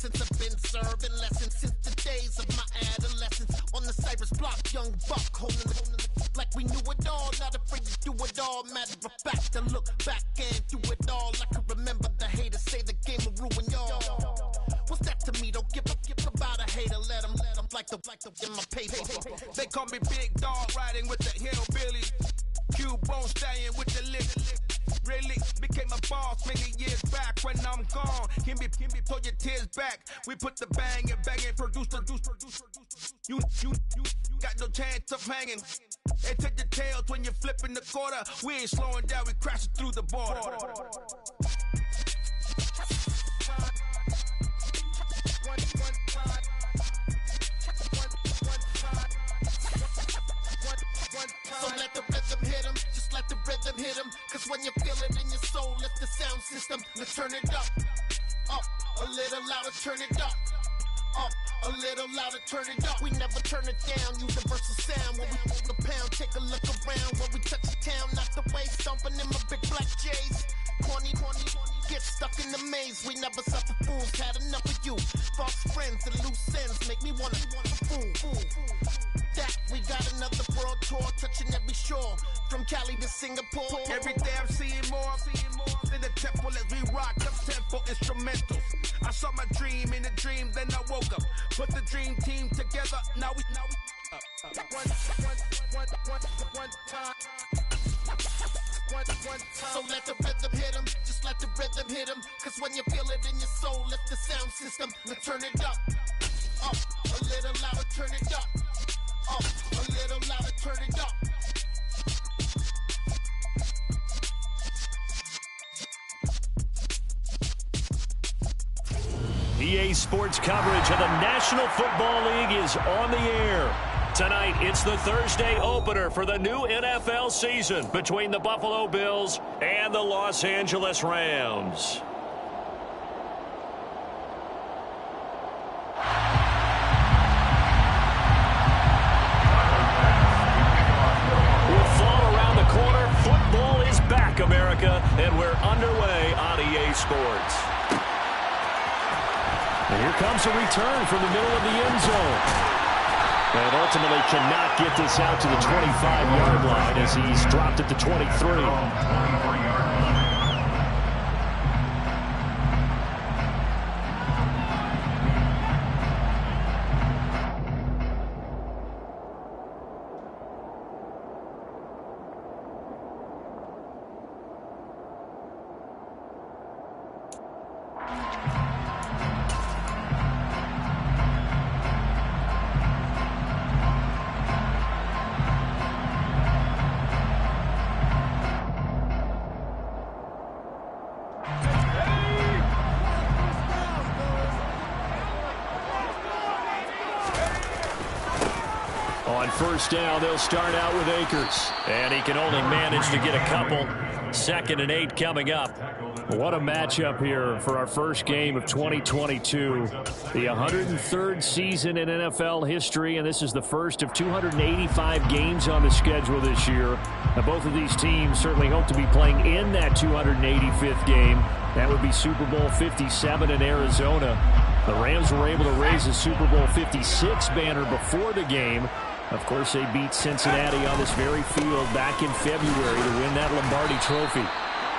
essence. I've been serving lessons since the days of my adolescence. On the Cypress block, young buck holding the like we knew it all, not afraid to do it all. Matter of fact, to look back and do it all. I can remember the haters say the game will ruin y'all. What's that to me? Don't give about a hater. Let them like the in my paper. They call me Big Dog, riding with the hillbillies. Cubone staying with the lick. Really became a boss many years back. When I'm gone, can be pull your tears back. We put the bang and produce. You got no chance of hanging. They take the tails when you're flipping the quarter. We ain't slowing down, we crashing through the border. So let the rhythm hit him, just let the rhythm hit him. Cause when you feel it in your soul, lift the sound system. Let's turn it up, a little louder, turn it up. A little louder, turn it up. We never turn it down, universal sound. When we move the pound, take a look around. When we touch the town, not the way, stomping in my big black J's. Corny, get stuck in the maze. We never suffer fools, had enough of you. False friends and loose ends make me wanna fool. That we got another world tour, touching every shore, from Cali to Singapore. Every day I'm seeing more in the temple as we rock up tempo instrumentals. I saw my dream in a dream, then I woke up. Put the dream team together. Now we one time. So let the rhythm hit him, just let the rhythm hit him. Cause when you feel it in your soul, lift the sound system. Let's turn it up, a little louder, turn it up. A little louder, turn it up. EA Sports coverage of the National Football League is on the air. Tonight, it's the Thursday opener for the new NFL season between the Buffalo Bills and the Los Angeles Rams. Football is back, America, and we're underway on EA Sports. And here comes a return from the middle of the end zone. And ultimately cannot get this out to the 25-yard line as he's dropped at the 23. First down, they'll start out with Akers. And he can only manage to get a couple. 2nd and 8 coming up. What a matchup here for our first game of 2022. The 103rd season in NFL history, and this is the first of 285 games on the schedule this year. Now, both of these teams certainly hope to be playing in that 285th game. That would be Super Bowl 57 in Arizona. The Rams were able to raise the Super Bowl 56 banner before the game. Of course, they beat Cincinnati on this very field back in February to win that Lombardi Trophy.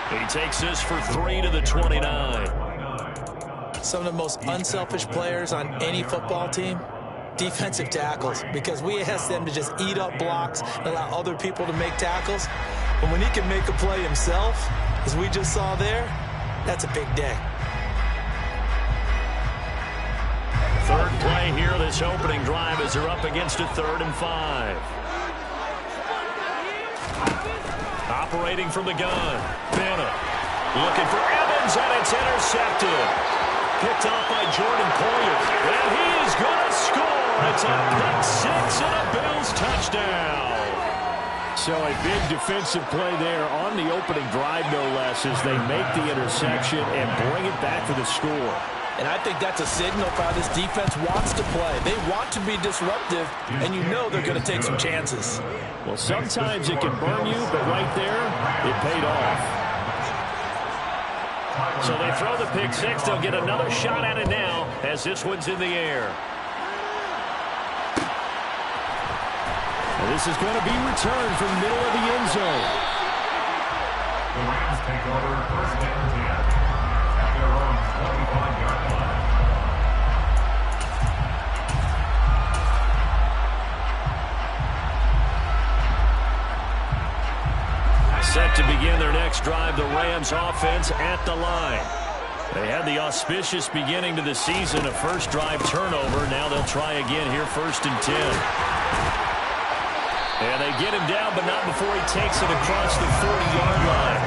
He takes this for 3 to the 29. Some of the most unselfish players on any football team, defensive tackles, because we ask them to just eat up blocks and allow other people to make tackles. But when he can make a play himself, as we just saw there, that's a big day. Third play here, this opening drive as they're up against a 3rd and 5. Operating from the gun. Bennett looking for Evans, and it's intercepted. Picked off by Jordan Poyer. And he is going to score. It's a pick 6 and a Bills touchdown. So a big defensive play there on the opening drive, no less, as they make the interception and bring it back for the score. And I think that's a signal for how this defense wants to play. They want to be disruptive, and you know they're going to take some chances. Well, sometimes it can burn you, but right there, it paid off. So they throw the pick six. They'll get another shot at it now as this one's in the air. And this is going to be returned from the middle of the end zone. The Rams take over first and 10 at their own 25-yard line. Set to begin their next drive, the Rams offense at the line. They had the auspicious beginning to the season, a first drive turnover. Now they'll try again here, first and 10. And they get him down, but not before he takes it across the 40-yard line.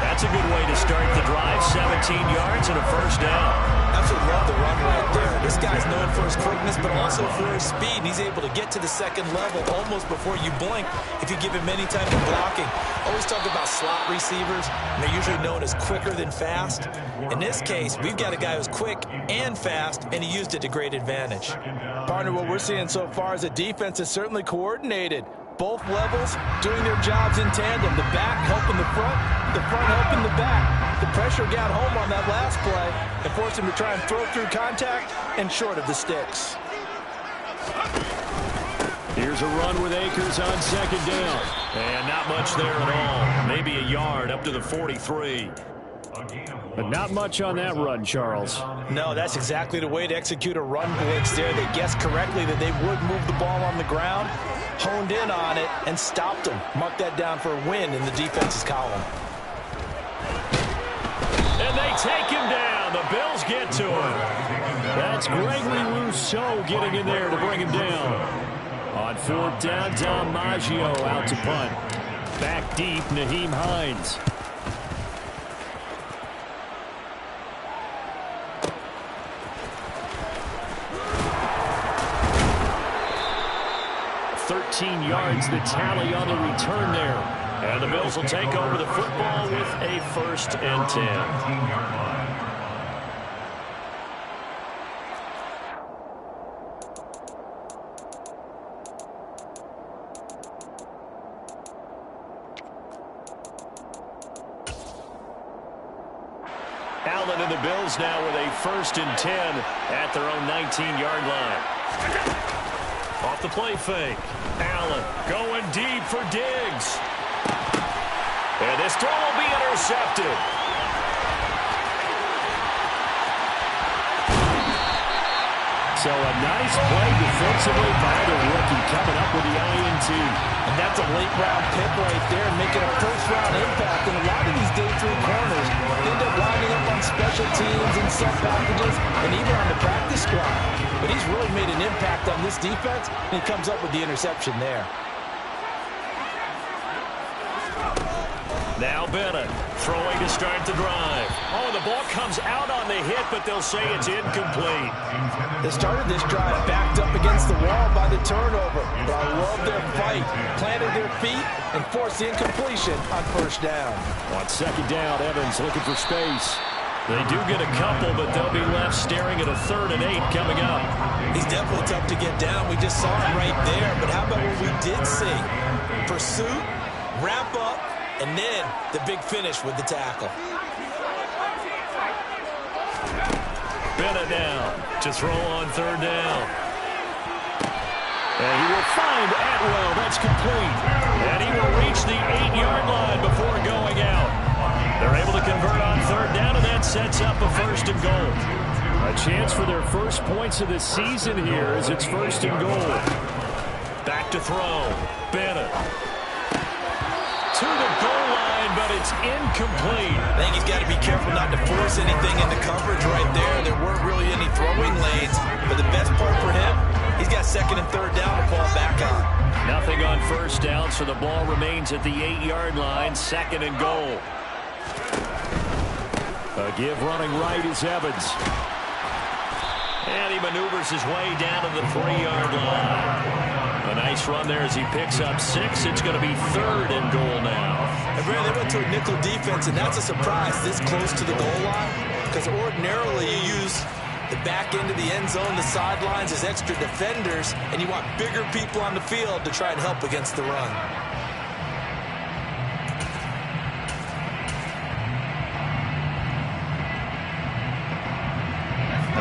That's a good way to start the drive, 17 yards and a first down. Absolutely love the run right there. This guy's known for his quickness, but also for his speed. He's able to get to the second level almost before you blink if you give him any type of blocking. Always talk about slot receivers, and they're usually known as quicker than fast. In this case, we've got a guy who's quick and fast, and he used it to great advantage. Partner, what we're seeing so far is the defense is certainly coordinated. Both levels doing their jobs in tandem. The back helping the front helping the back. The pressure got home on that last play and forced him to try and throw through contact and short of the sticks. Here's a run with Akers on second down. And not much there at all. Maybe a yard up to the 43. But not much on that run, Charles. No, that's exactly the way to execute a run blitz there. They guessed correctly that they would move the ball on the ground, honed in on it, and stopped them. Mark that down for a win in the defense's column. And they take him down. The Bills get to him. That's Gregory Rousseau getting in there to bring him down. On fourth down, Dom Maggio out to punt. Back deep, Nyheim Hines. Yards the tally on the return there. And the Bills will take over the football with a first and 10. Allen and the Bills now with a first and 10 at their own 19-yard line. Off the play fake. Allen going deep for Diggs. And this throw will be intercepted. So a nice play defensively by the rookie coming up with the INT. And that's a late-round pick right there, making a first-round impact. And a lot of these day three corners end up lining up on special teams and set packages and even on the practice squad. But he's really made an impact on this defense, and he comes up with the interception there. Now Bennett throwing to start the drive. Oh, the ball comes out on the hit, but they'll say it's incomplete. They started this drive backed up against the wall by the turnover, but I love their fight. Planted their feet and forced the incompletion on first down. On second down, Evans looking for space. They do get a couple, but they'll be left staring at a 3rd and 8 coming up. He's definitely tough to get down. We just saw him right there. But how about what we did see? Pursuit, wrap up, and then the big finish with the tackle. Bennett now to throw on 3rd down. And he will find Atwell. That's complete. And he will reach the 8-yard line before going out. They're able to convert on 3rd down, and that sets up a first and goal. A chance for their first points of the season here as it's first and goal. Back to throw. Bennett. To the goal line, but it's incomplete. I think he's got to be careful not to force anything into coverage right there. There weren't really any throwing lanes, but the best part for him, he's got 2nd and 3rd down to fall back on. Nothing on first down, so the ball remains at the 8-yard line, 2nd and goal. A give running right is Evans. And he maneuvers his way down to the 3-yard line. A nice run there as he picks up 6. It's going to be 3rd and goal now. And Brad, they went to a nickel defense, and that's a surprise this close to the goal line, because ordinarily you use the back end of the end zone, the sidelines as extra defenders, and you want bigger people on the field to try and help against the run.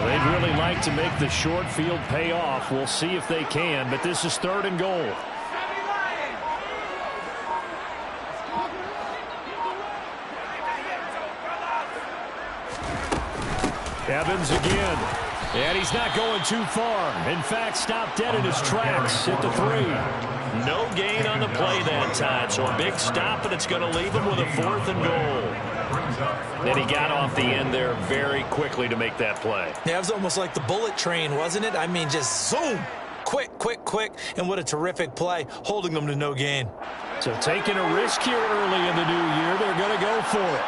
They'd really like to make the short field pay off. We'll see if they can, but this is 3rd and goal. Evans again. And he's not going too far. In fact, stopped dead in his tracks at the 3. No gain on the play that time. So a big stop, and it's going to leave him with a 4th and goal. And he got off the end there very quickly to make that play. Yeah, it was almost like the bullet train, wasn't it? I mean, just zoom. Quick, quick, quick. And what a terrific play, holding them to no gain. So taking a risk here early in the new year. They're going to go for it.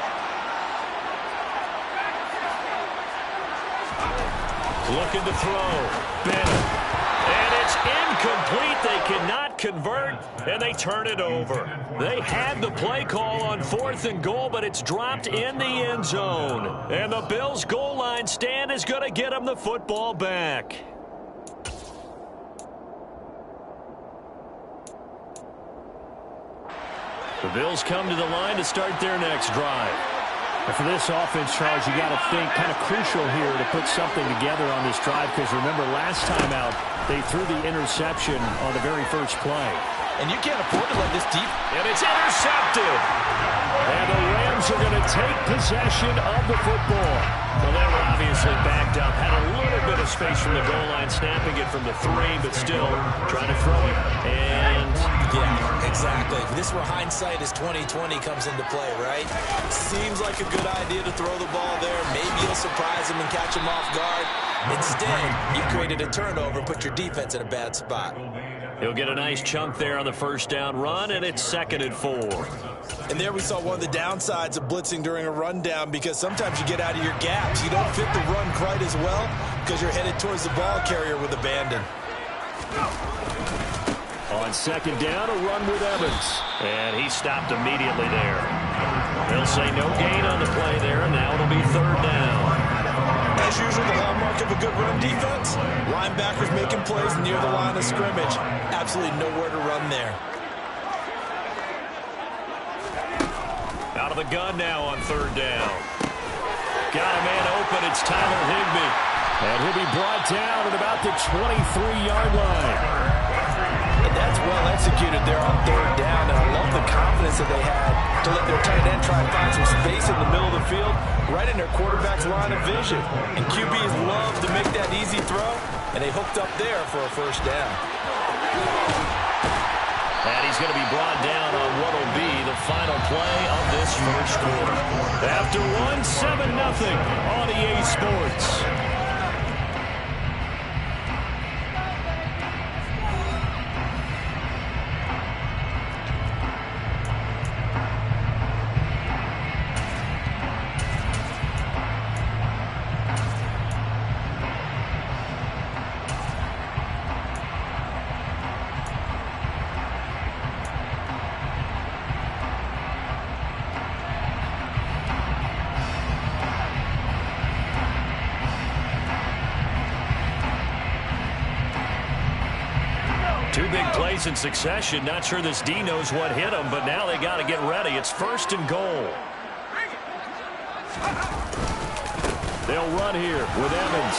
Looking to throw. Bennett. And it's incomplete. They cannot convert, and they turn it over. They had the play call on 4th and goal, but it's dropped in the end zone. And the Bills' goal line stand is going to get them the football back. The Bills come to the line to start their next drive. And for this offense, Charles, you got to think kind of crucial here to put something together on this drive, because remember last time out they threw the interception on the very first play. And you can't afford to let this deep. And it's intercepted. And the Rams are going to take possession of the football. Well, they were obviously backed up. Had a little bit of space from the goal line, snapping it from the 3, but still trying to throw it. And yeah, exactly. This is where hindsight is 20/20 comes into play, right? Seems like a good idea to throw the ball there. Maybe you'll surprise him and catch him off guard. Instead, you created a turnover, put your defense in a bad spot. He'll get a nice chunk there on the first down run, and it's 2nd and 4. And there we saw one of the downsides of blitzing during a rundown, because sometimes you get out of your gaps. You don't fit the run quite as well because you're headed towards the ball carrier with abandon. On 2nd down, a run with Evans. And he stopped immediately there. They'll say no gain on the play there, and now it'll be 3rd down. As usual, the hallmark of a good run defense, linebackers making plays near the line of scrimmage. Absolutely nowhere to run there. Out of the gun now on 3rd down. Got a man open. It's Tyler Higbee. And he'll be brought down at about the 23-yard line. And that's well executed there on 3rd down. And I love the confidence that they had to let their tight end try to find some space in the middle of the field, right in their quarterback's line of vision. And QBs love to make that easy throw, and they hooked up there for a 1st down. And he's going to be brought down on what will be the final play of this first quarter. After 7-0 on EA Sports. Two big plays in succession. Not sure this D knows what hit him, but now they got to get ready. It's 1st and goal. They'll run here with Evans.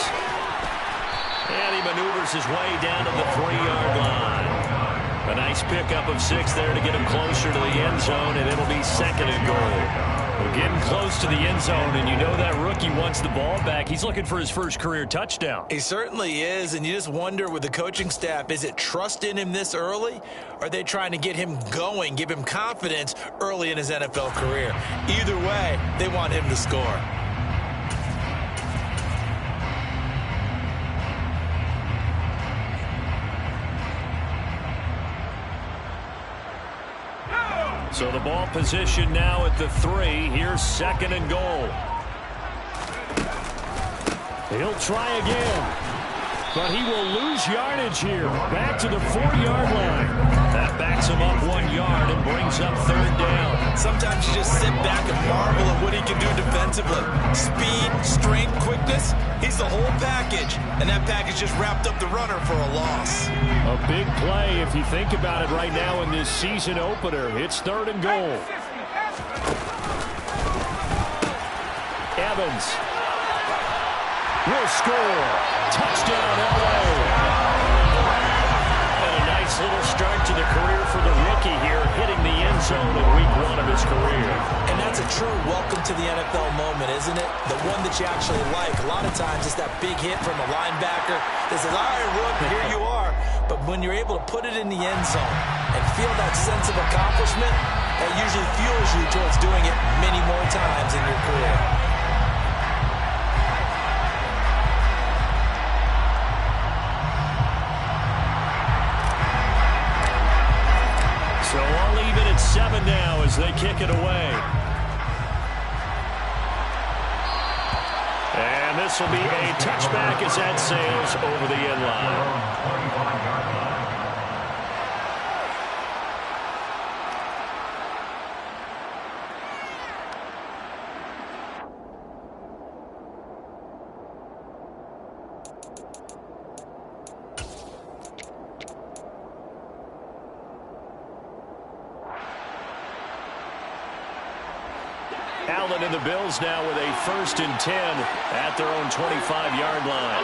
And he maneuvers his way down to the 3-yard line. A nice pickup of 6 there to get him closer to the end zone, and it'll be 2nd and goal. We're getting close to the end zone, and you know that rookie wants the ball back. He's looking for his first career touchdown. He certainly is, and you just wonder with the coaching staff, is it trust in him this early? Or are they trying to get him going, give him confidence early in his NFL career? Either way, they want him to score. So the ball position now at the 3. Here's 2nd and goal. He'll try again, but he will lose yardage here. Back to the 4-yard line. That backs him up 1 yard and brings up 3rd down. Sometimes you just sit back and marvel at what he can do defensively. Speed, strength, quickness, he's the whole package. And that package just wrapped up the runner for a loss. A big play if you think about it right now in this season opener. It's 3rd and goal. Evans. will score. Touchdown, LA. And a nice little start to the career for the rookie here, hitting the end zone in week 1 of his career. And that's a true welcome to the NFL moment, isn't it? The one that you actually like. A lot of times it's that big hit from a linebacker that says, all right, rookie, here you are. But when you're able to put it in the end zone and feel that sense of accomplishment, that usually fuels you towards doing it many more times in your career. So all even at 7 now as they kick it away. And this will be a touchback as that sails over the end line. Allen and the Bills now with a 1st and 10 at their own 25-yard line.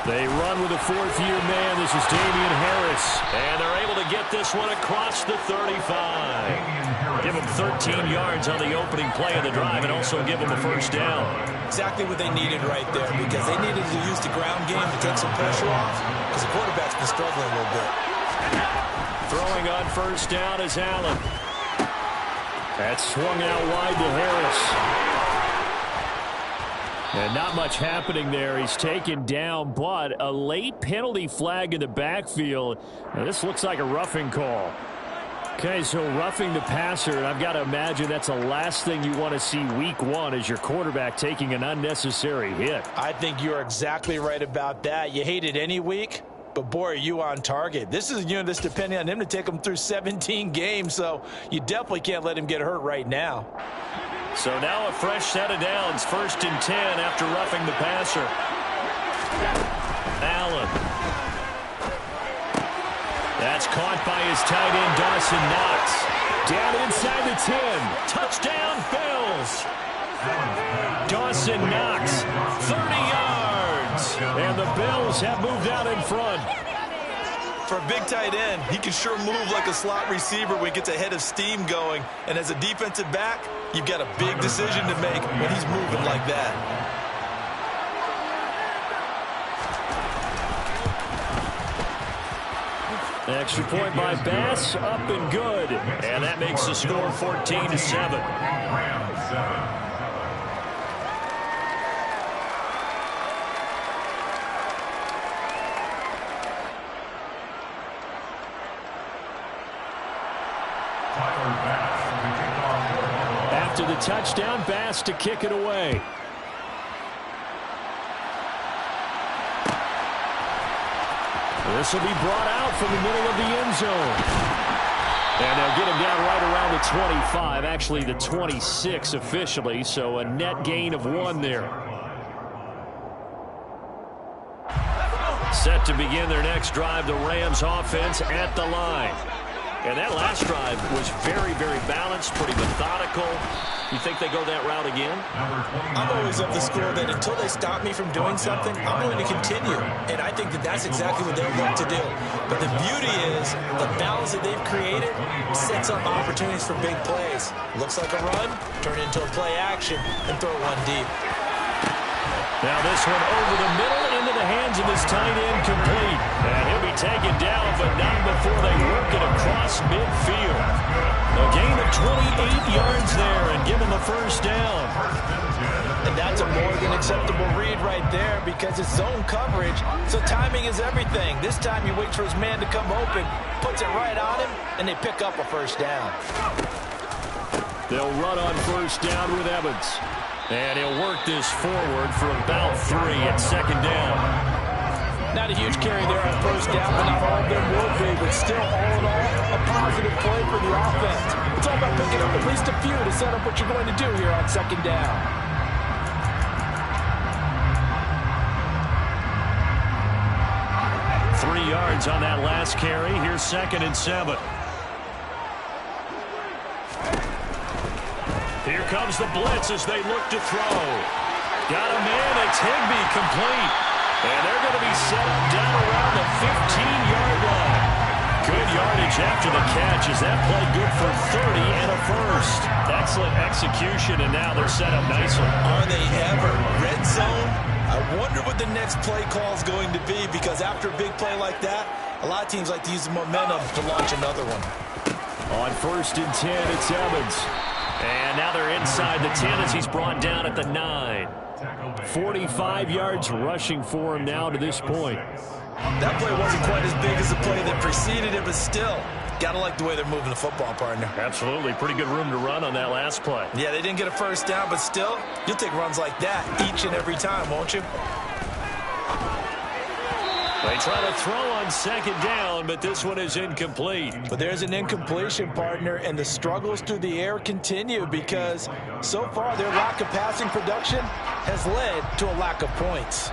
They run with a 4th-year man. This is Damian Harris. And they're able to get this one across the 35. Give them 13 yards on the opening play of the drive and also give them a 1st down. Exactly what they needed right there, because they needed to use the ground game to take some pressure off, because the quarterback's been struggling a little bit. Throwing on 1st down is Allen. That's swung out wide to Harris. And not much happening there. He's taken down, but a late penalty flag in the backfield. Now, this looks like a roughing call. Okay, so roughing the passer, and I've got to imagine that's the last thing you want to see week 1 as your quarterback taking an unnecessary hit. I think you're exactly right about that. You hate it any week, but boy, are you on target. This is this depending on him to take him through 17 games, so you definitely can't let him get hurt right now. So now a fresh set of downs, 1st and 10 after roughing the passer. Allen. That's caught by his tight end, Dawson Knox. Down inside the 10. Touchdown, Bills. Dawson Knox, 30 yards. And the Bills have moved out in front. For a big tight end, he can sure move like a slot receiver when he gets a head of steam going. And as a defensive back, you've got a big decision to make when he's moving like that. Extra point by Bass, up and good. And that makes the score 14-7. After the touchdown, Bass to kick it away. This will be brought out from the middle of the end zone. And they'll get him down right around the 25, actually the 26 officially, so a net gain of 1 there. Set to begin their next drive, the Rams offense at the line. And that last drive was very, very balanced, pretty methodical. You think they go that route again? I'm always of the school that until they stop me from doing something, I'm going to continue. And I think that that's exactly what they'll look to do. But the beauty is the balance that they've created sets up opportunities for big plays. Looks like a run, turn it into a play action, and throw one deep. Now this one over the middle into the hands of his tight end, complete. And he'll be taken down, but not before they work it across midfield. A gain of 28 yards there and give him a 1st down. And that's a more than acceptable read right there because it's zone coverage, so timing is everything. This time he waits for his man to come open, puts it right on him, and they pick up a 1st down. They'll run on 1st down with Evans. And he'll work this forward for about 3 at 2nd down. Not a huge carry there on 1st down, but not all of them will be. But still, all in all, a positive play for the offense. It's all about picking up at least a few to set up what you're going to do here on 2nd down. Yards on that last carry. Here's 2nd and 7. Here comes the blitz as they look to throw. Got a man. It's Higbee, complete. And they're going to be set up down around the 15-yard line. Good yardage after the catch. Is that play good for 30 and a first? Excellent execution, and now they're set up nicely. Are they ever? Red zone? I wonder what the next play call is going to be, because after a big play like that, a lot of teams like to use the momentum to launch another one. On 1st and 10, it's Evans. And now they're inside the 10 as he's brought down at the 9. 45 yards rushing for him now to this point. That play wasn't quite as big as the play that preceded it, but still, got to like the way they're moving the football, partner. Absolutely. Pretty good room to run on that last play. Yeah, they didn't get a first down, but still, you'll take runs like that each and every time, won't you? They try to throw on 2nd down, but this one is incomplete. But there's an incompletion, partner, and the struggles through the air continue because so far their lack of passing production has led to a lack of points.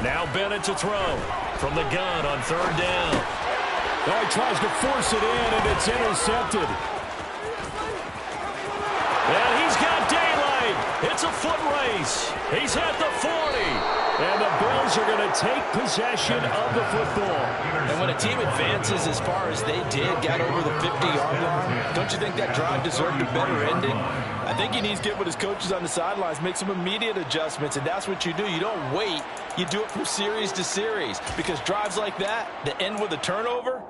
Now Bennett to throw from the gun on 3rd down. Oh, he tries to force it in, and it's intercepted. And he's got daylight. It's a foot race. He's at the 40. And the Bills are going to take possession of the football. And when a team advances as far as they did, got over the 50-yard line, don't you think that drive deserved a better ending? I think he needs to get with his coaches on the sidelines, make some immediate adjustments, and that's what you do. You don't wait. You do it from series to series, because drives like that end with a turnover,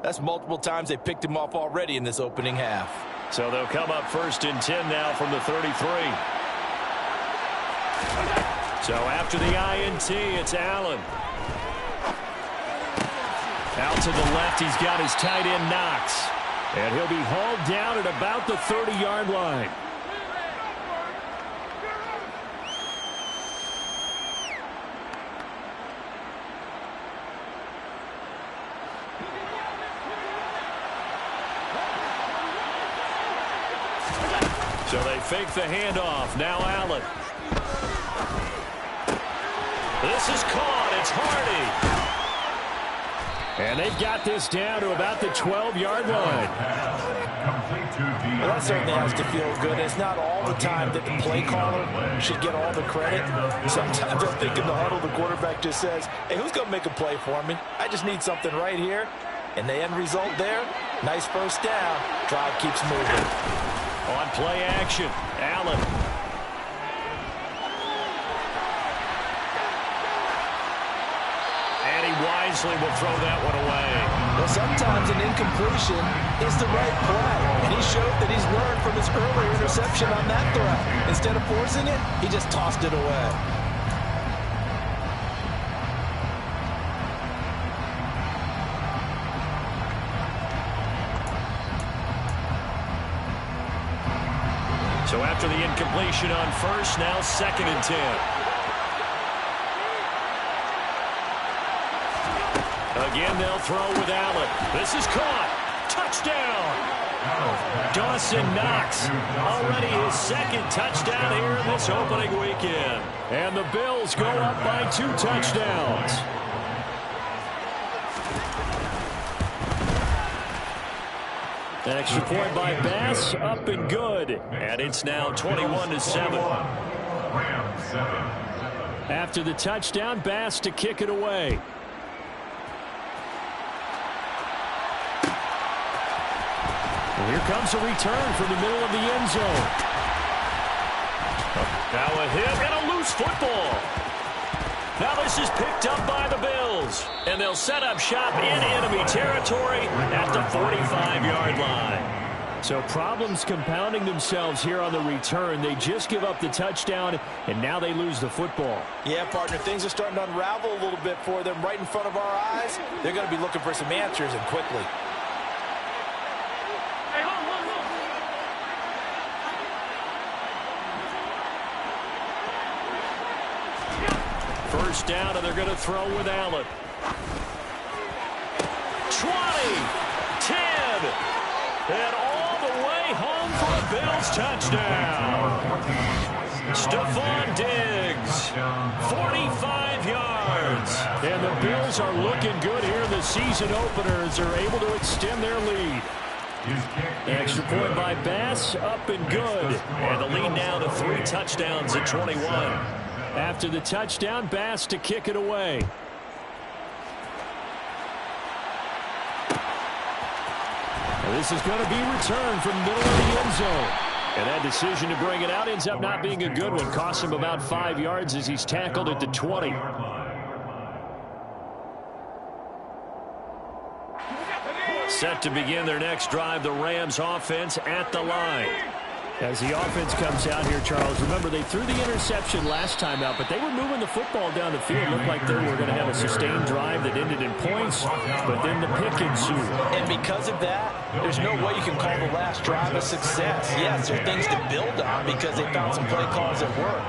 that's multiple times they picked him off already in this opening half. So they'll come up 1st and 10 now from the 33. So after the INT, it's Allen. Out to the left, he's got his tight end Knox. And he'll be hauled down at about the 30-yard line. So they fake the handoff. Now Allen. This is caught. It's Hardy. And they've got this down to about the 12-yard line. Well, that certainly has to feel good. It's not all the time that the play caller should get all the credit. Sometimes I think in the huddle, the quarterback just says, hey, who's going to make a play for me? I just need something right here. And the end result there, nice first down. Drive keeps moving. On play action, Allen. And he wisely will throw that one away. Well, sometimes an incompletion is the right play. And he showed that he's learned from his earlier interception on that throw. Instead of forcing it, he just tossed it away. So after the incompletion on 1st, now 2nd and 10. Again, they'll throw with Allen. This is caught. Touchdown. Dawson Knox. Already his 2nd touchdown here in this opening weekend. And the Bills go up by 2 touchdowns. An extra point by Bass, up and good. And it's now 21-7. After the touchdown, Bass to kick it away. And here comes a return from the middle of the end zone. Now a hit and a loose football. Now this is picked up by the Bills. And they'll set up shop in enemy territory at the 45-yard line. So problems compounding themselves here on the return. They just give up the touchdown, and now they lose the football. Yeah, partner, things are starting to unravel a little bit for them right in front of our eyes. They're going to be looking for some answers, and quickly. First down, and they're going to throw with Allen. 20, 10, and all the way home for a Bills touchdown. Stephon Diggs, 45 yards. And the Bills are looking good here in the season openers. They're able to extend their lead. Extra point by Bass, up and good. And the lead now to 3 touchdowns at 21. After the touchdown, Bass to kick it away. And this is going to be returned from middle of the end zone. And that decision to bring it out ends up not being a good one. Costs him about 5 yards as he's tackled at the 20. Set to begin their next drive, the Rams offense at the line. As the offense comes out here, Charles, remember they threw the interception last time out, but they were moving the football down the field. Looked like they were going to have a sustained drive that ended in points, but then the pick ensued. And because of that, there's no way you can call the last drive a success. Yes, there are things to build on because they found some play calls that work.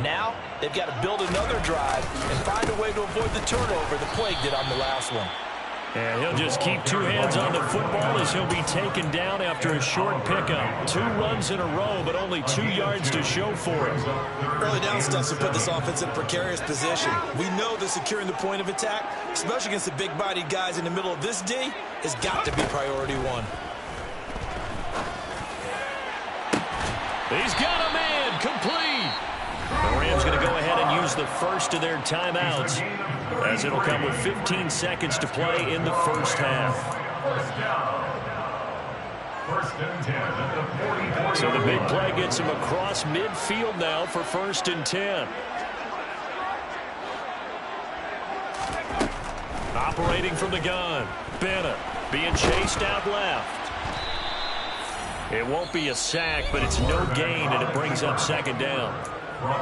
Now, they've got to build another drive and find a way to avoid the turnover the Plague did on the last one. And he'll just keep 2 hands on the football as he'll be taken down after a short pickup. 2 runs in a row, but only 2 yards to show for it. Early down stuff to put this offense in a precarious position. We know that securing the point of attack, especially against the big-bodied guys in the middle of this D, has got to be priority 1. He's got a man complete. The Rams going to go ahead and use the first of their timeouts, as it'll come with 15 seconds to play in the first half. First and 10 at the 40. So the big play gets him across midfield now for 1st and 10. Operating from the gun, Bennett being chased out left. It won't be a sack, but it's no gain, and it brings up 2nd down.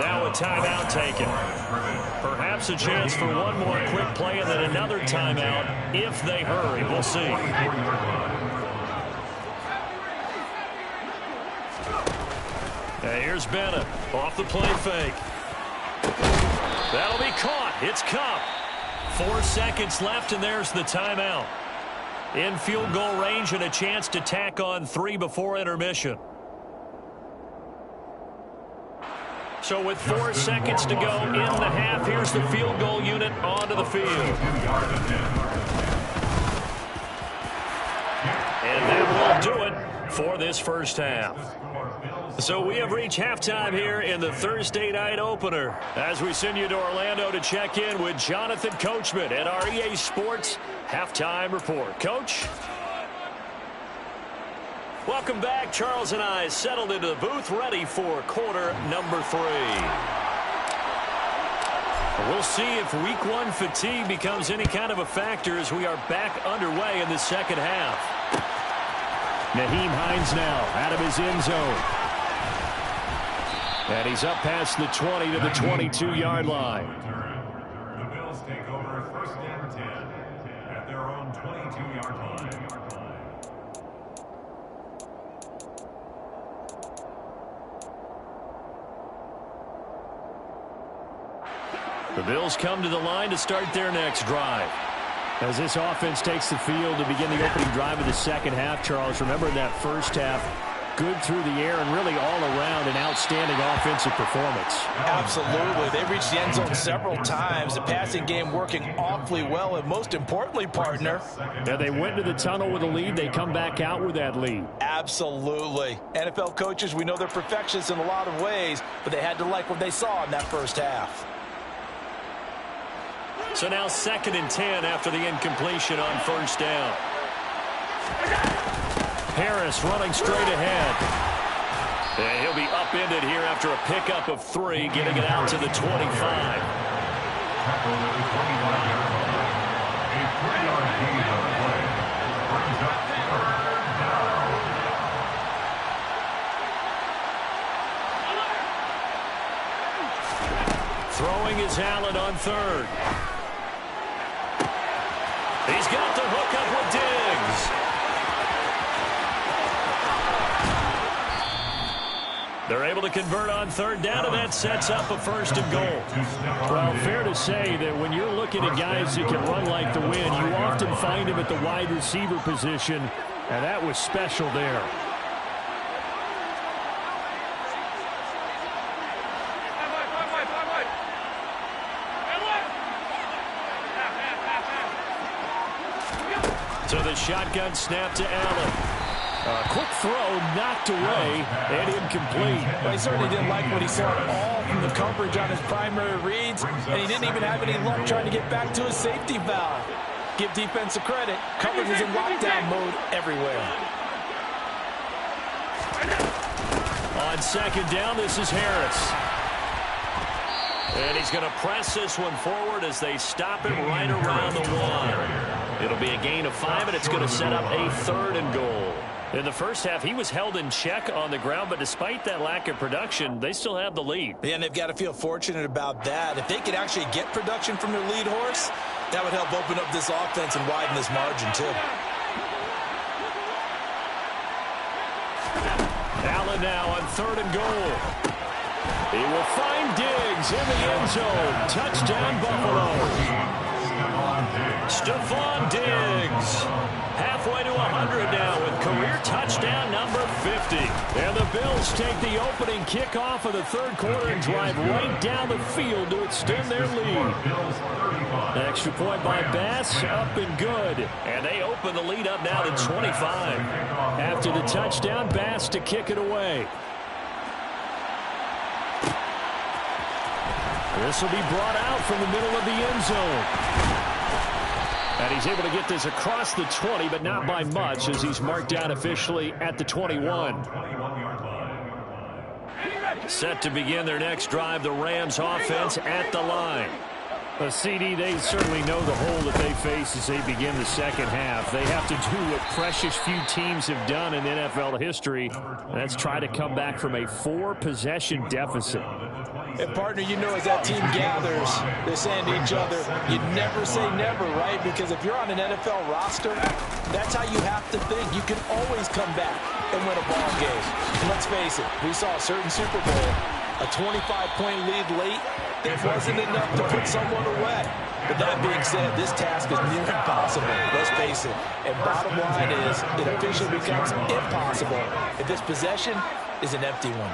Now a timeout taken. Perhaps a chance for one more quick play and then another timeout if they hurry. We'll see. Here's Bennett off the play fake. That'll be caught. It's Cup. 4 seconds left, and there's the timeout. In field goal range and a chance to tack on 3 before intermission. So with 4 seconds to go in the half, here's the field goal unit onto the field. And that will do it for this first half. So we have reached halftime here in the Thursday night opener as we send you to Orlando to check in with Jonathan Coachman at our EA Sports Halftime Report. Coach? Welcome back. Charles and I settled into the booth, ready for quarter number 3. We'll see if week 1 fatigue becomes any kind of a factor as we are back underway in the second half. Nyheim Hines now out of his end zone. And he's up past the 20 to the 22-yard line. The Bills take over 1st and 10 at their own 22-yard line. The Bills come to the line to start their next drive. As this offense takes the field to begin the opening drive of the second half, Charles, remember that first half, good through the air and really all around an outstanding offensive performance. Absolutely. They reached the end zone several times. The passing game working awfully well, and most importantly, partner. Yeah, they went to the tunnel with a lead. They come back out with that lead. Absolutely. NFL coaches, we know they're perfectionists in a lot of ways, but they had to like what they saw in that first half. So now 2nd and 10 after the incompletion on 1st down. Harris running straight ahead. And he'll be upended here after a pickup of 3, getting it out to the 25. Tackled at the 25-yard line. A 3-yard gain on the play. Brings up 3rd down. Throwing is Allen on 3rd. He's got the hook up with Diggs. They're able to convert on 3rd down, and that sets up a 1st and goal. Well, fair to say that when you're looking at guys that can run like the wind, you often find them at the wide receiver position, and that was special there. So the shotgun snap to Allen. Quick throw, knocked away, and incomplete. Well, he certainly didn't like what he saw at all from the coverage on his primary reads, and he didn't even have any luck trying to get back to his safety valve. Give defense a credit. Coverage was in lockdown mode everywhere. On second down, this is Harris. And he's going to press this one forward as they stop it right around the 1. It'll be a gain of 5, and it's going to set up a 3rd and goal. In the first half, he was held in check on the ground, but despite that lack of production, they still have the lead. Yeah, and they've got to feel fortunate about that. If they could actually get production from their lead horse, that would help open up this offense and widen this margin, too. Allen now on 3rd and goal. He will find Diggs in the end zone. Touchdown, Buffalo. Stephon Diggs. Halfway to 100 now with career touchdown number 50. And the Bills take the opening kickoff of the 3rd quarter and drive right down the field to extend their lead. An extra point by Bass, up and good. And they open the lead up now to 25. After the touchdown, Bass to kick it away. This will be brought out from the middle of the end zone. And he's able to get this across the 20, but not by much, as he's marked down officially at the 21. Set to begin their next drive, the Rams offense at the line. CD, they certainly know the hole that they face as they begin the second half. They have to do what precious few teams have done in NFL history, and that's try to come back from a 4-possession deficit. And, partner, you know as that team gathers, they're saying to each other, you never say never, right? Because if you're on an NFL roster, that's how you have to think. You can always come back and win a ball game. And let's face it, we saw a certain Super Bowl, a 25-point lead late. That wasn't enough to put someone away. But that being said, this task is near impossible. Let's face it. And bottom line is, it officially becomes impossible if this possession is an empty one.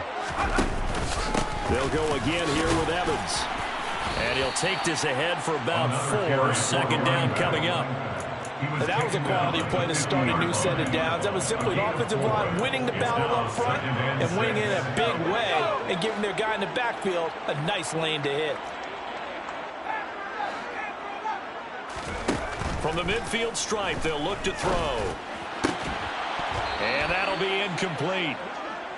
They'll go again here with Evans. And he'll take this ahead for about 4. Second down coming up. And that was a quality play to start a new set of downs. That was simply an offensive line winning the battle up front and winning in a big way and giving their guy in the backfield a nice lane to hit. From the midfield stripe, they'll look to throw. And that'll be incomplete.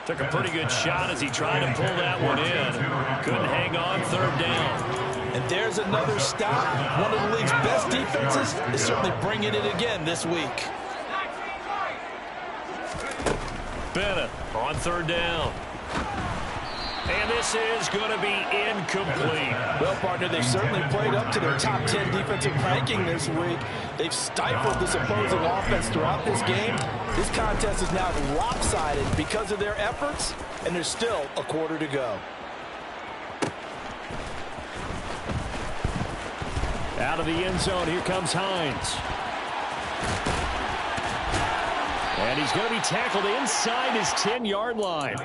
Took a pretty good shot as he tried to pull that one in. Couldn't hang on, 3rd down. And there's another stop. One of the league's best defenses is certainly bringing it again this week. Bennett on 3rd down. And this is going to be incomplete. Well, partner, they've certainly played up to their top 10 defensive ranking this week. They've stifled this opposing offense throughout this game. This contest is now lopsided because of their efforts, and there's still a quarter to go. Out of the end zone, here comes Hines. And he's going to be tackled inside his 10-yard line.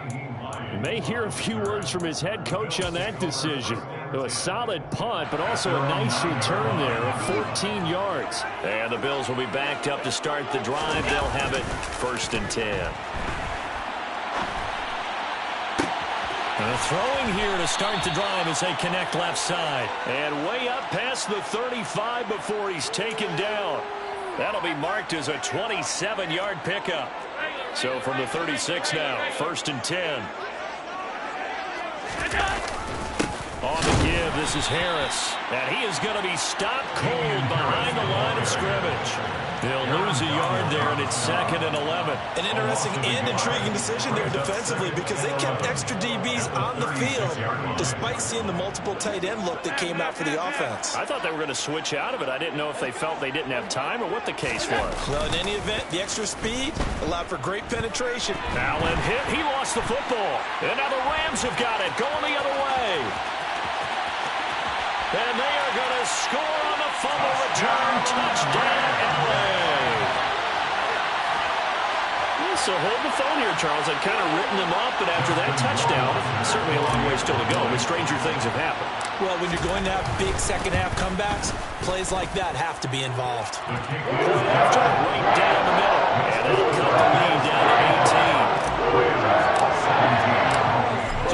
You may hear a few words from his head coach on that decision. A solid punt, but also a nice return there of 14 yards. And the Bills will be backed up to start the drive. They'll have it 1st and 10. And throwing here to start the drive as they connect left side. And way up past the 35 before he's taken down. That'll be marked as a 27-yard pickup. So from the 36 now, 1st and 10. On the give, this is Harris. And he is going to be stopped cold behind the line of scrimmage. They'll lose a yard there, and it's 2nd and 11. An interesting and intriguing decision there defensively because they kept extra DBs on the field despite seeing the multiple tight end look that came out for the offense. I thought they were going to switch out of it. I didn't know if they felt they didn't have time or what the case was. Well, in any event, the extra speed allowed for great penetration. Allen hit. He lost the football. And now the Rams have got it, going the other way. And they are going to score on the fumble return. Touchdown, LA. So hold the phone here, Charles. I've kind of written them off, but after that touchdown, certainly a long way still to go. But stranger things have happened. Well, when you're going to have big second-half comebacks, plays like that have to be involved. After right down the middle, and it'll cut the lead down to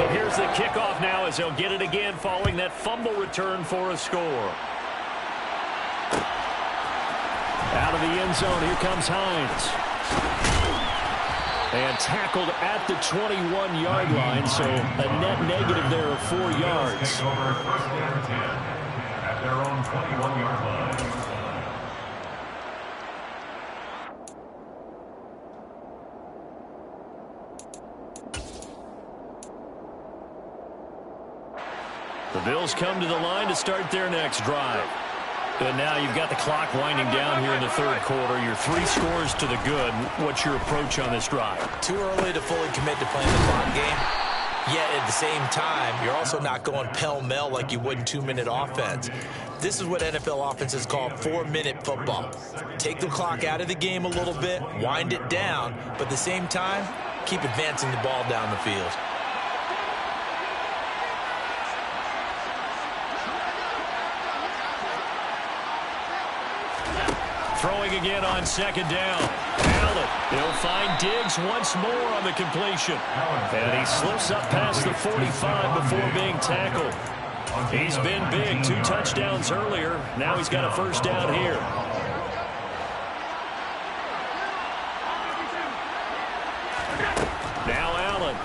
18. So here's the kickoff now as they'll get it again following that fumble return for a score. Out of the end zone, here comes Hines. And tackled at the 21-yard line, so a net negative there of 4 yards. First and 10 at their own 21-yard line. The Bills come to the line to start their next drive. And now you've got the clock winding down here in the third quarter. You're 3 scores to the good. What's your approach on this drive? Too early to fully commit to playing the clock game. Yet at the same time, you're also not going pell-mell like you would in 2-minute offense. This is what NFL offenses call 4-minute football. Take the clock out of the game a little bit, wind it down, but at the same time, keep advancing the ball down the field. Throwing again on second down. Allen, he'll find Diggs once more on the completion. And he slips up past the 45 before being tackled. He's been big, 2 touchdowns earlier. Now he's got a first down here. Now Allen.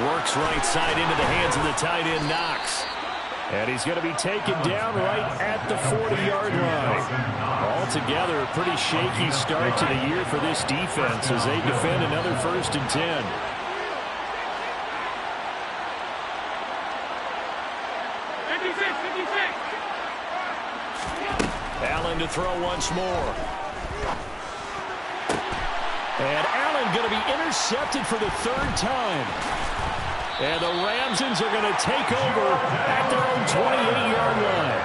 Works right side into the hands of the tight end, Knox. And he's going to be taken down right at the 40-yard line. Altogether, a pretty shaky start to the year for this defense as they defend another 1st and 10. Allen to throw once more. And Allen going to be intercepted for the 3rd time. And the Ramsons are going to take over at their own 28-yard line.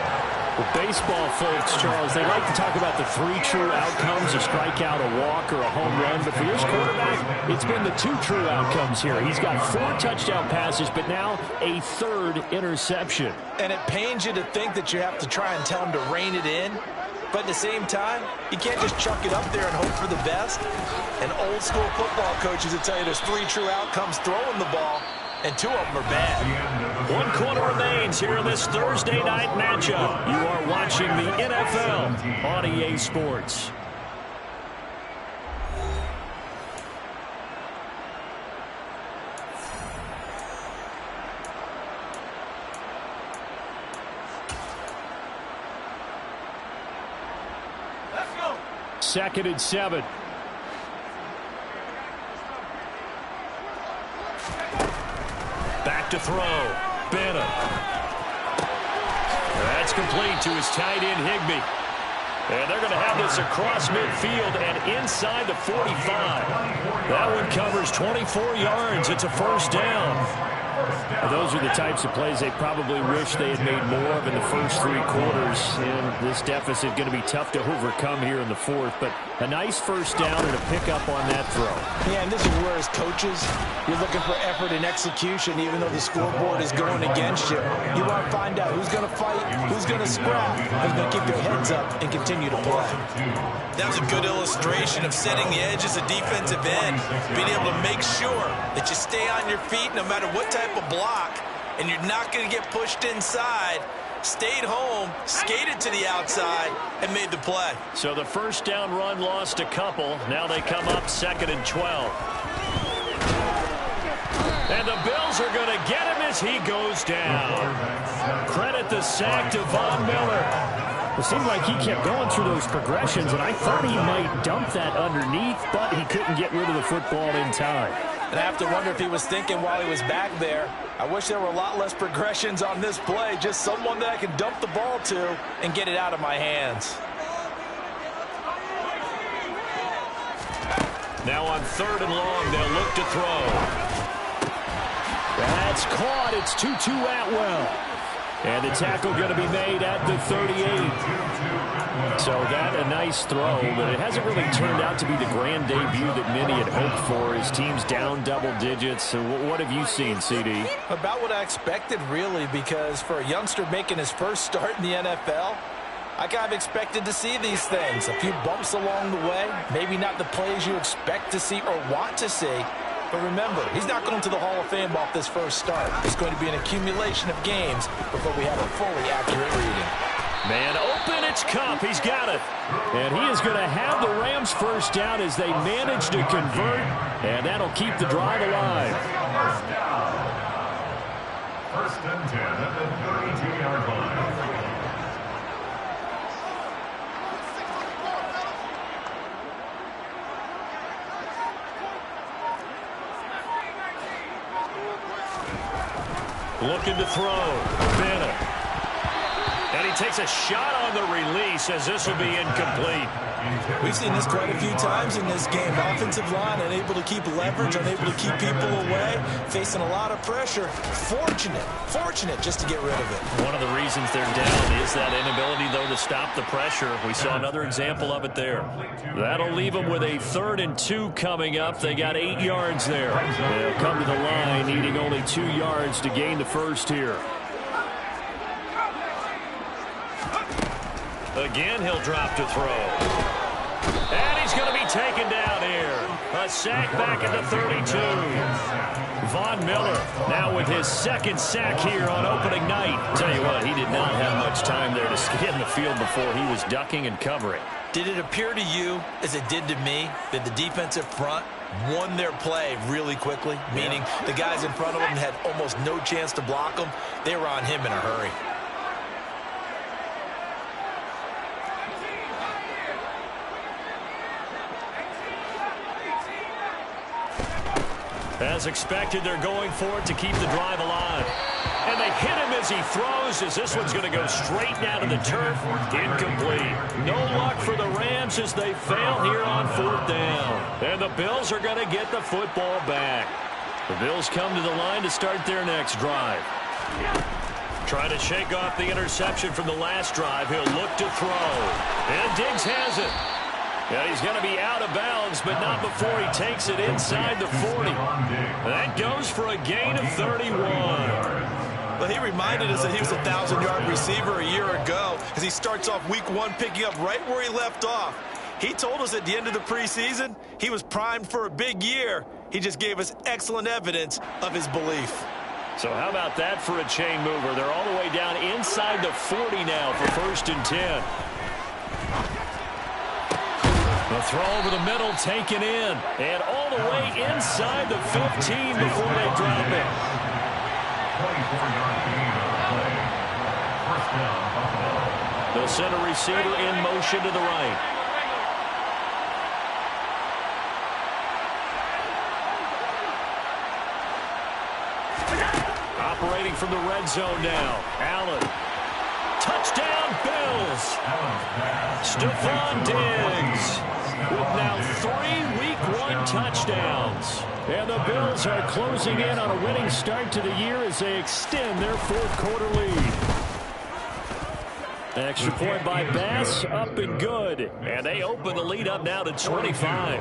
The baseball folks, Charles, they like to talk about the 3 true outcomes, a strikeout, a walk, or a home run. But for this quarterback, it's been the 2 true outcomes here. He's got 4 touchdown passes, but now a 3rd interception. And it pains you to think that you have to try and tell him to rein it in. But at the same time, you can't just chuck it up there and hope for the best. And old school football coaches will tell you there's 3 true outcomes throwing the ball. And 2 of them are bad. 1 quarter remains here in this Thursday night matchup. You are watching the NFL on EA Sports. Let's go. 2nd and 7. Back to throw. Bennett. That's complete to his tight end, Higbee. And they're going to have this across midfield and inside the 45. That one covers 24 yards. It's a first down. Those are the types of plays they probably wish they had made more of in the first 3 quarters. And this deficit going to be tough to overcome here in the 4th. But a nice first down and a pickup on that throw. Yeah, and this is where as coaches, you're looking for effort and execution even though the scoreboard is going against you. You want to find out who's going to fight, who's going to scrap, who's going to keep their heads up and continue to play. That was a good illustration of setting the edge as a defensive end, being able to make sure that you stay on your feet no matter what type of block, and you're not going to get pushed inside. Stayed home, skated to the outside, and made the play. So the first down run lost a couple. Now they come up 2nd and 12. And the Bills are going to get him as he goes down. Credit the sack to Von Miller. It seemed like he kept going through those progressions, and I thought he might dump that underneath, but he couldn't get rid of the football in time. And I have to wonder if he was thinking while he was back there, I wish there were a lot less progressions on this play, just someone that I can dump the ball to and get it out of my hands. Now on 3rd and long, they'll look to throw. That's caught. It's Tutu Atwell. And the tackle going to be made at the 38. So that a nice throw, but it hasn't really turned out to be the grand debut that many had hoped for. His team's down double digits. So what have you seen, CD? About what I expected, really, because for a youngster making his first start in the NFL, I kind of expected to see these things. A few bumps along the way, maybe not the plays you expect to see or want to see. But remember, he's not going to the Hall of Fame off this first start. It's going to be an accumulation of games before we have a fully accurate reading. Man open, it's Cup. He's got it. And he is going to have the Rams first down as they manage to convert. And that'll keep the drive alive. First and 10 at the 32-yard line. Looking to throw. Bennett. And he takes a shot on the release as this will be incomplete. We've seen this quite a few times in this game. Offensive line unable to keep leverage, unable to keep people away, facing a lot of pressure. Fortunate just to get rid of it. One of the reasons they're down is that inability, though, to stop the pressure. We saw another example of it there. That'll leave them with a 3rd and 2 coming up. They got 8 yards there. They'll come to the line, needing only 2 yards to gain the first here. Again, he'll drop to throw. And he's going to be taken down here. A sack back at the 32. Von Miller now with his 2nd sack here on opening night. Tell you what, he did not have much time there to get in the field before he was ducking and covering. Did it appear to you, as it did to me, that the defensive front won their play really quickly? Meaning the guys in front of them had almost no chance to block them. They were on him in a hurry. As expected, they're going for it to keep the drive alive. And they hit him as he throws, as this one's going to go straight down to the turf. Incomplete. No luck for the Rams as they fail here on 4th down. And the Bills are going to get the football back. The Bills come to the line to start their next drive. Trying to shake off the interception from the last drive. He'll look to throw. And Diggs has it. Yeah, he's going to be out of bounds, but not before he takes it inside the 40. That goes for a gain of 31. Well, he reminded us that he was a 1,000-yard receiver a year ago as he starts off week 1 picking up right where he left off. He told us at the end of the preseason he was primed for a big year. He just gave us excellent evidence of his belief. So how about that for a chain mover? They're all the way down inside the 40 now for 1st and 10. The throw over the middle taken in. And all the way inside the 15 before they drop it. 24-yard gain on the play. First down, Buffalo. They'll send a receiver in motion to the right. Operating from the red zone now. Allen. Touchdown, Bills. Stephon Diggs with now 3 Week 1 touchdowns. And the Bills are closing in on a winning start to the year as they extend their 4th quarter lead. Extra point by Bass, up and good. And they open the lead up now to 25.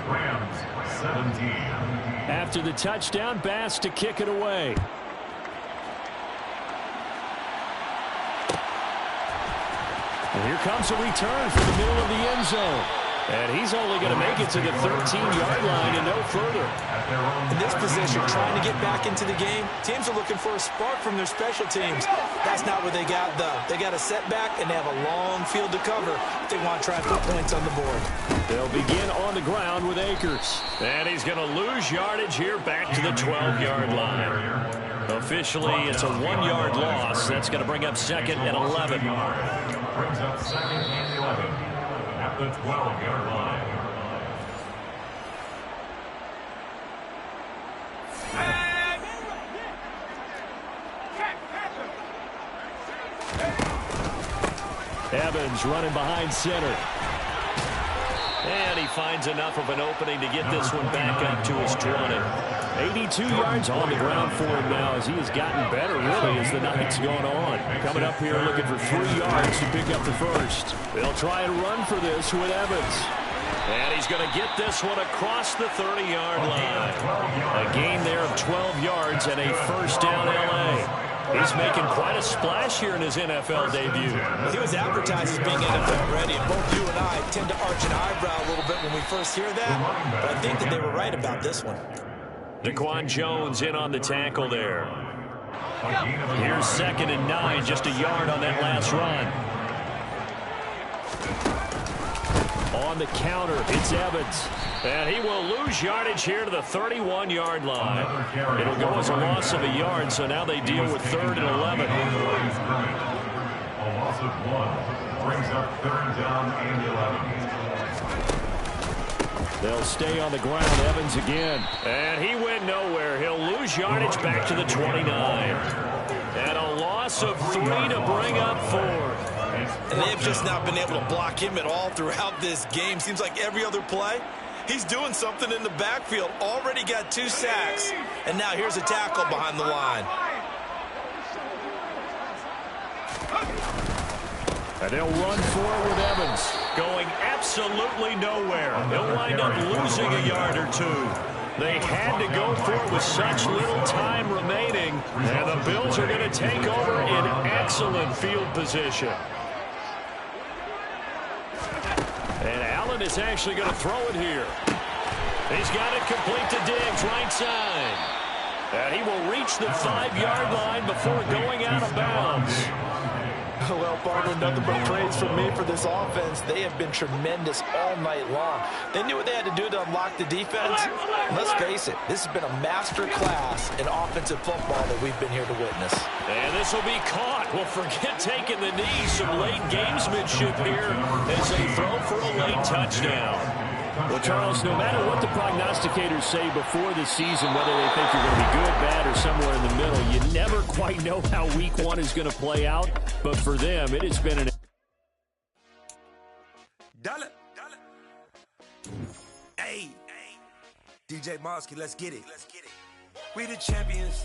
Rams 17. After the touchdown, Bass to kick it away. And here comes a return from the middle of the end zone. And he's only going to make it to the 13-yard line and no further. In this position, trying to get back into the game, teams are looking for a spark from their special teams. That's not what they got, though. They got a setback, and they have a long field to cover if they want to try and put points on the board. They'll begin on the ground with Akers. And he's going to lose yardage here back to the 12-yard line. Officially, it's a 1-yard loss. That's going to bring up 2nd and 11. Brings up 2nd and 11 at the 12-yard line. Evans running behind center. And he finds enough of an opening to get this one back up to his 20. 82 yards on the ground for him now as he has gotten better, really, as the night's gone on. Coming up here looking for 3 yards to pick up the first. They'll try and run for this with Evans. And he's going to get this one across the 30-yard line. A gain there of 12 yards and a first down L.A. He's making quite a splash here in his NFL debut. Well, he was advertised as being NFL ready, and both you and I tend to arch an eyebrow a little bit when we first hear that, but I think that they were right about this one. Daquan Jones in on the tackle there. Here's 2nd and 9, just a yard on that last run. On the counter, it's Evans. And he will lose yardage here to the 31-yard line. It'll go as a loss of a yard, so now they deal with 3rd and 11. A loss of 1 brings up 3rd down and 11. They'll stay on the ground. Evans again. And he went nowhere. He'll lose yardage back to the 29. And a loss of 3 to bring up 4. And they've just not been able to block him at all throughout this game. Seems like every other play, he's doing something in the backfield. Already got 2 sacks, and now here's a tackle behind the line. And they'll run for it with Evans, going absolutely nowhere. He'll wind up losing a yard or 2. They had to go for it with such little time remaining, and the Bills are going to take over in excellent field position. And Allen is actually going to throw it here. He's got it complete to Diggs, right side. And he will reach the 5-yard line before going out of bounds. Well, partner, nothing but praise from me for this offense. They have been tremendous all night long. They knew what they had to do to unlock the defense. Let's face it, this has been a master class in offensive football that we've been here to witness. And this will be caught. Well, forget taking the knee. Some late gamesmanship here as they throw for a late touchdown. Well, Charles, no matter what the prognosticators say before the season, whether they think you're going to be good, bad, or somewhere in the middle, you never quite know how week 1 is going to play out. But for them, it has been an... Hey, DJ Mosky, let's get it. We the champions.